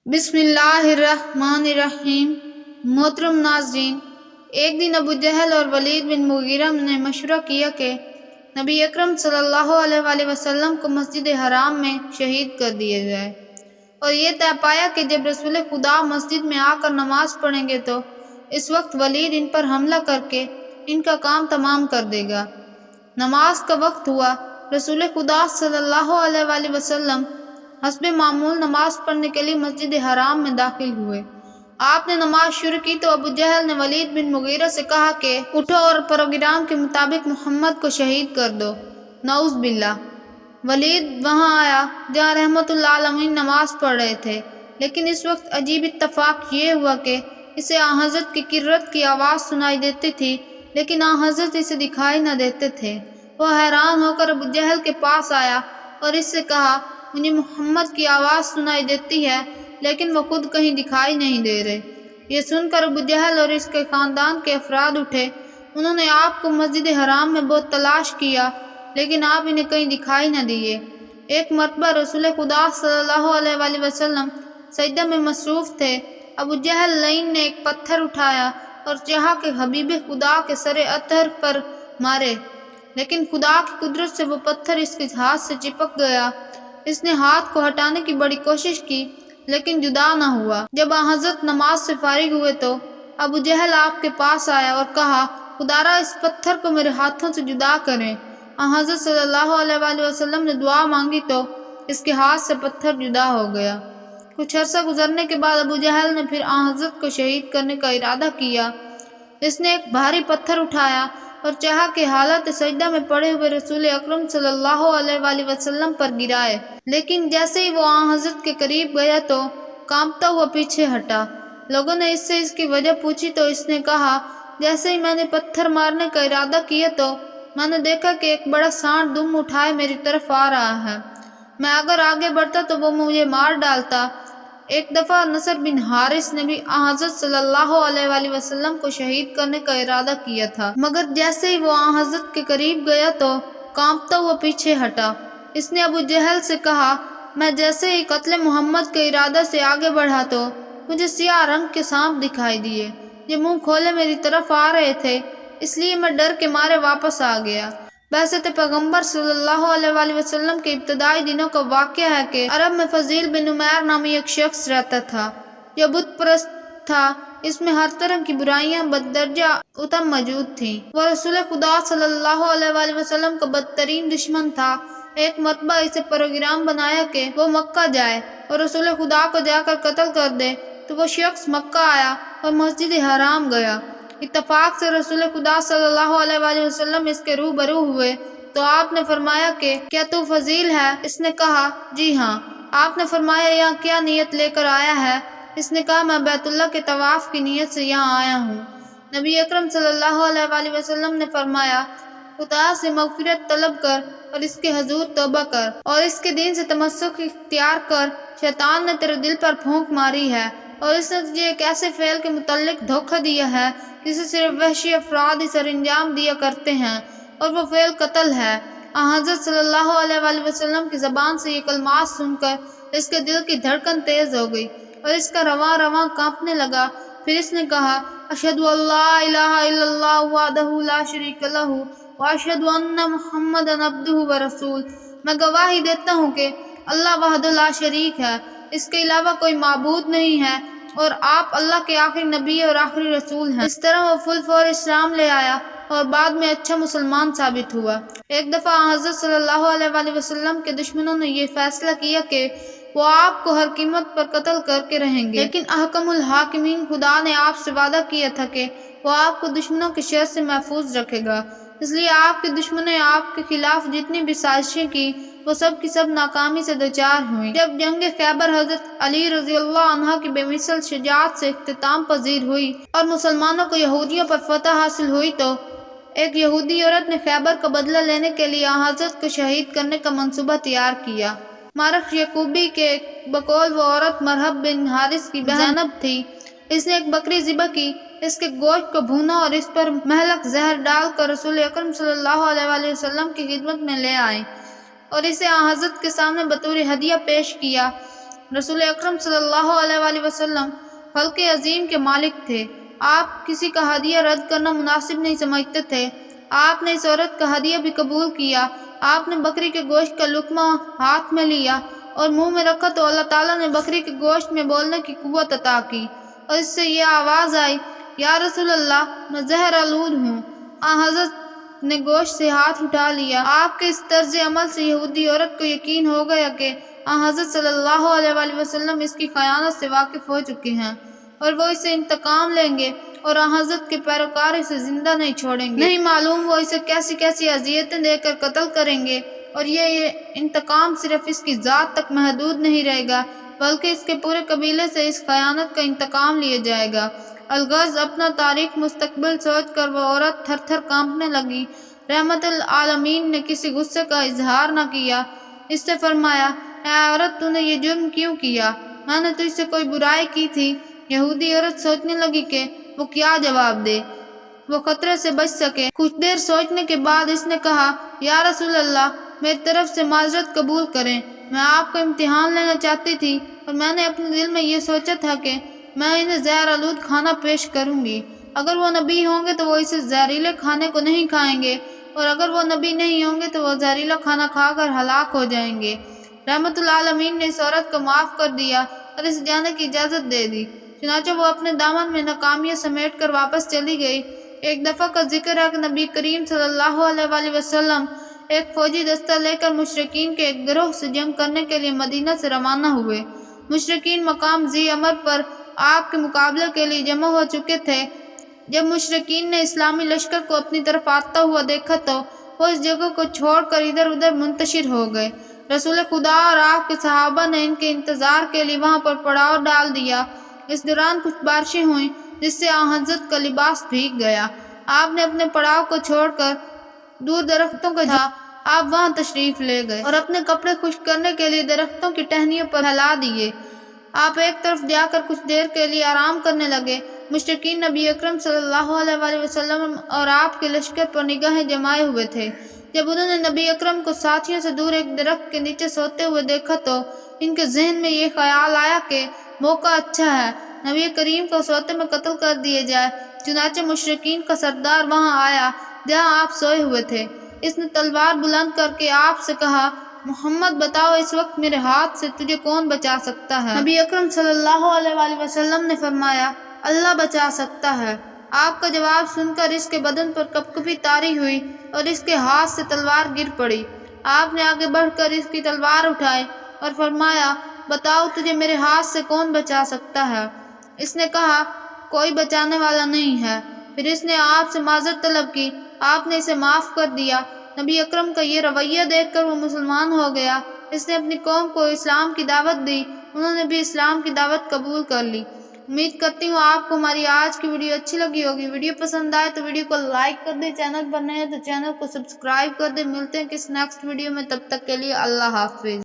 بسم اللہ الرحمن الرحیم۔ محترم ناظرین، ایک دن ابو جہل اور ولید بن مغیرہ نے مشورہ کیا کہ نبی اکرم صلی اللہ علیہ وآلہ وسلم کو مسجد حرام میں شہید کر دیا جائے، اور یہ طے پایا کہ جب رسول خدا مسجد میں آ کر نماز پڑھیں گے تو اس وقت ولید ان پر حملہ کر کے ان کا کام تمام کر دے گا۔ نماز کا وقت ہوا، رسول خدا صلی اللہ علیہ وآلہ وسلم حسب معمول نماز پڑھنے کے لیے مسجد حرام میں داخل ہوئے۔ آپ نے نماز شروع کی تو ابو جہل نے ولید بن مغیرہ سے کہا کہ اٹھو اور پروگرام کے مطابق محمد کو شہید کر دو۔ نعوذ باللہ۔ ولید وہاں آیا جہاں رحمت اللہ عالمین نماز پڑھ رہے تھے، لیکن اس وقت عجیب اتفاق یہ ہوا کہ اسے آن حضرت کی کرت کی آواز سنائی دیتی تھی، لیکن آن حضرت اسے دکھائی نہ دیتے تھے۔ وہ حیران ہو کر ابو جہل کے پاس آیا اور اس سے کہا، مجھے محمد کی آواز سنائی دیتی ہے لیکن وہ خود کہیں دکھائی نہیں دے رہے۔ یہ سن کر ابو جہل اور اس کے خاندان کے افراد اٹھے۔ انہوں نے آپ کو مسجد حرام میں بہت تلاش کیا لیکن آپ انہیں کہیں دکھائی نہ دیے۔ ایک مرتبہ رسول خدا صلی اللہ علیہ وآلہ وسلم سجدہ میں مصروف تھے۔ ابو جہل لعین نے ایک پتھر اٹھایا اور چاہا کہ حبیب خدا کے سر اطہر پر مارے، لیکن خدا کی قدرت سے وہ پتھر اس کے ہاتھ سے چپک گیا۔ اس نے ہاتھ کو ہٹانے کی بڑی کوشش کی لیکن جدا نہ ہوا۔ جب آن حضرت نماز سے فارغ ہوئے تو ابو جہل آپ کے پاس آیا اور کہا، خدا را اس پتھر کو میرے ہاتھوں سے جدا کریں۔ آن حضرت صلی اللہ علیہ وآلہ وسلم نے دعا مانگی تو اس کے ہاتھ سے پتھر جدا ہو گیا۔ کچھ عرصہ گزرنے کے بعد ابو جہل نے پھر آن حضرت کو شہید کرنے کا ارادہ کیا۔ اس نے ایک بھاری پتھر اٹھایا اور چاہا کہ حالت سجدہ میں پڑے ہوئے رسول اکرم صلی اللہ علیہ وآلہ وسلم پر گرائے، لیکن جیسے ہی وہ آن حضرت کے قریب گیا تو کانپتا ہوا پیچھے ہٹا۔ لوگوں نے اس سے اس کی وجہ پوچھی تو اس نے کہا، جیسے ہی میں نے پتھر مارنے کا ارادہ کیا تو میں نے دیکھا کہ ایک بڑا سانڈ دم اٹھائے میری طرف آ رہا ہے۔ میں اگر آگے بڑھتا تو وہ مجھے مار ڈالتا۔ ایک دفعہ نصر بن حارث نے بھی آن حضرت صلی اللہ علیہ وآلہ وسلم کو شہید کرنے کا ارادہ کیا تھا، مگر جیسے ہی وہ آن حضرت کے قریب گیا تو کانپتا ہوا پیچھے ہٹا۔ اس نے ابو جہل سے کہا، میں جیسے ہی قتل محمد کے ارادہ سے آگے بڑھا تو مجھے سیاہ رنگ کے سانپ دکھائی دیے، یہ منہ کھولے میری طرف آ رہے تھے، اس لیے میں ڈر کے مارے واپس آ گیا۔ بعثت پیغمبر صلی اللہ علیہ وآلہ وسلم کے ابتدائی دنوں کا واقعہ ہے کہ عرب میں فضیل بن عمیر نامی ایک شخص رہتا تھا جو بت پرست تھا۔ اس میں ہر طرح کی برائیاں بددرجہ اتم موجود تھیں۔ وہ رسول خدا صلی اللہ علیہ وآلہ وسلم کا بدترین دشمن تھا۔ ایک مرتبہ اسے پروگرام بنایا کہ وہ مکہ جائے اور رسول خدا کو جا کر قتل کر دے، تو وہ شخص مکہ آیا اور مسجد حرام گیا۔ اتفاق سے رسول خدا صلی اللہ علیہ وآلہ وسلم اس کے روبرو ہوئے تو آپ نے فرمایا کہ کیا تو فضیل ہے؟ اس نے کہا، جی ہاں۔ آپ نے فرمایا، یہاں کیا نیت لے کر آیا ہے؟ اس نے کہا، میں بیت اللہ کے طواف کی نیت سے یہاں آیا ہوں۔ نبی اکرم صلی اللہ علیہ وآلہ وسلم نے فرمایا، خدا سے مغفرت طلب کر اور اس کے حضور توبہ کر اور اس کے دین سے تمسک اختیار کر۔ شیطان نے تیرے دل پر پھونک ماری ہے اور اس نے تجھے ایک ایسے فعل کے متعلق دھوکہ دیا ہے جسے صرف وحشی افراد ہی سر انجام دیا کرتے ہیں، اور وہ فعل قتل ہے۔ آن حضرت صلی اللہ علیہ وآلہ وسلم کی زبان سے یہ کلمات سن کر اس کے دل کی دھڑکن تیز ہو گئی اور اس کا رواں رواں کانپنے لگا۔ پھر اس نے کہا، اشہد ان لا الہ الا اللہ وحدہ لا شریک لہ واشہد ان محمدا عبدہ ورسولہ۔ میں گواہی دیتا ہوں کہ اللہ وحدہ لا شریک ہے، اس کے علاوہ کوئی معبود نہیں ہے، اور آپ اللہ کے آخری نبی اور آخری رسول ہیں۔ اس طرح وہ فل فور اسلام لے آیا اور بعد میں اچھا مسلمان ثابت ہوا۔ ایک دفعہ حضرت صلی اللہ علیہ وآلہ وسلم کے دشمنوں نے یہ فیصلہ کیا کہ وہ آپ کو ہر قیمت پر قتل کر کے رہیں گے، لیکن احکم الحاکمین خدا نے آپ سے وعدہ کیا تھا کہ وہ آپ کو دشمنوں کی شر سے محفوظ رکھے گا، اس لیے آپ کے دشمنوں نے آپ کے خلاف جتنی بھی سازشیں کی وہ سب کی سب ناکامی سے دوچار ہوئیں۔ جب جنگ خیبر حضرت علی رضی اللہ عنہ کی بے مثل شجاعت سے اختتام پذیر ہوئی اور مسلمانوں کو یہودیوں پر فتح حاصل ہوئی تو ایک یہودی عورت نے خیبر کا بدلہ لینے کے لیے حضرت کو شہید کرنے کا منصوبہ تیار کیا۔ مارخ یعقوبی کے بقول وہ عورت مرحب بن حارث کی بہن زینب تھی۔ اس نے ایک بکری ذبح کی، اس کے گوشت کو بھونا اور اس پر مہلک زہر ڈال کر رسول اکرم صلی اللہ علیہ وآلہ وسلم کی خدمت میں لے آئی اور اسے حضرت کے سامنے بطور ہدیہ پیش کیا۔ رسول اکرم صلی اللہ علیہ وآلہ وسلم خلق عظیم کے مالک تھے۔ آپ کسی کا ہدیہ رد کرنا مناسب نہیں سمجھتے تھے۔ آپ نے اس عورت کا ہدیہ بھی قبول کیا۔ آپ نے بکری کے گوشت کا لقمہ ہاتھ میں لیا اور منہ میں رکھا تو اللہ تعالیٰ نے بکری کے گوشت میں بولنے کی قوت عطا کی اور اس سے یہ آواز آئی، یا رسول اللہ، میں زہر آلود ہوں۔ حضرت نے گوشت سے ہاتھ اٹھا لیا۔ آپ کے اس طرز عمل سے یہودی عورت کو یقین ہو گیا کہ حضرت صلی اللہ علیہ وآلہ وسلم اس کی خیانت سے واقف ہو چکے ہیں اور وہ اسے انتقام لیں گے اور حضرت کے پیروکار اسے زندہ نہیں چھوڑیں گے۔ نہیں معلوم وہ اسے کیسی کیسی اذیتیں دے کر قتل کریں گے، اور یہ انتقام صرف اس کی ذات تک محدود نہیں رہے گا بلکہ اس کے پورے قبیلے سے اس خیانت کا انتقام لیا جائے گا۔ الغرض اپنا تاریخ مستقبل سوچ کر وہ عورت تھر تھر کانپنے لگی۔ رحمت العالمین نے کسی غصے کا اظہار نہ کیا۔ اس سے فرمایا، اے عورت، تو نے یہ جرم کیوں کیا؟ میں نے تجھ سے کوئی برائی کی تھی؟ یہودی عورت سوچنے لگی کہ وہ کیا جواب دے، وہ خطرے سے بچ سکے۔ کچھ دیر سوچنے کے بعد اس نے کہا، یا رسول اللہ، میری طرف سے معذرت قبول کریں، میں آپ کو امتحان لینا چاہتی تھی اور میں نے اپنے دل میں یہ سوچا تھا کہ میں انہیں زہر آلود کھانا پیش کروں گی۔ اگر وہ نبی ہوں گے تو وہ اسے زہریلے کھانے کو نہیں کھائیں گے، اور اگر وہ نبی نہیں ہوں گے تو وہ زہریلا کھانا کھا کر ہلاک ہو جائیں گے۔ رحمت العالمین نے اس عورت کو معاف کر دیا اور اسے جانے کی اجازت دے دی۔ چنانچہ وہ اپنے دامن میں ناکامیاں سمیٹ کر واپس چلی گئی۔ ایک دفعہ کا ذکر ہے کہ نبی کریم صلی اللہ علیہ وآلہ وسلم ایک فوجی دستہ لے کر مشرکین کے ایک گروہ سے جنگ کرنے کے لیے مدینہ سے روانہ ہوئے۔ مشرکین مقام ذی عمر پر آپ کے مقابلے کے لیے جمع ہو چکے تھے۔ جب مشرکین نے اسلامی لشکر کو اپنی طرف آتا ہوا دیکھا تو وہ اس جگہ کو چھوڑ کر ادھر ادھر منتشر ہو گئے۔ رسول خدا اور آپ کے صحابہ نے ان کے انتظار کے لیے وہاں پر پڑاؤ ڈال دیا۔ اس دوران کچھ بارشیں ہوئیں جس سے حضرت کا لباس بھیگ گیا۔ آپ نے اپنے پڑاؤ کو چھوڑ کر دور درختوں کا تھا، آپ وہاں تشریف لے گئے اور اپنے کپڑے خشک کرنے کے لیے درختوں کی ٹہنیوں پر پھیلا دیے۔ آپ ایک طرف جا کر کچھ دیر کے لیے آرام کرنے لگے۔ مشرکین نبی اکرم صلی اللہ علیہ وآلہ وسلم اور آپ کے لشکر پر نگاہیں جمائے ہوئے تھے۔ جب انہوں نے نبی اکرم کو ساتھیوں سے دور ایک درخت کے نیچے سوتے ہوئے دیکھا تو ان کے ذہن میں یہ خیال آیا کہ موقع اچھا ہے، نبی کریم کو سوتے میں قتل کر دیے جائے۔ چنانچہ مشرکین کا سردار وہاں آیا جہاں آپ سوئے ہوئے تھے۔ اس نے تلوار بلند کر کے آپ سے کہا، محمد بتاؤ اس وقت میرے ہاتھ سے تجھے کون بچا سکتا ہے؟ نبی اکرم صلی اللہ علیہ وآلہ وسلم نے فرمایا، اللہ بچا سکتا ہے۔ آپ کا جواب سن کر اس کے بدن پر کپکپی طاری ہوئی اور اس کے ہاتھ سے تلوار گر پڑی۔ آپ نے آگے بڑھ کر اس کی تلوار اٹھائی اور فرمایا، بتاؤ تجھے میرے ہاتھ سے کون بچا سکتا ہے؟ اس نے کہا، کوئی بچانے والا نہیں ہے۔ پھر اس نے آپ سے معذرت طلب کی، آپ نے اسے معاف کر دیا۔ نبی اکرم کا یہ رویہ دیکھ کر وہ مسلمان ہو گیا۔ اس نے اپنی قوم کو اسلام کی دعوت دی، انہوں نے بھی اسلام کی دعوت قبول کر لی۔ امید کرتی ہوں آپ کو ہماری آج کی ویڈیو اچھی لگی ہوگی۔ ویڈیو پسند آئے تو ویڈیو کو لائک کر دیں، چینل پر نئے ہیں تو چینل کو سبسکرائب کر دیں۔ ملتے ہیں کس نیکسٹ ویڈیو میں، تب تک کے لیے اللہ حافظ۔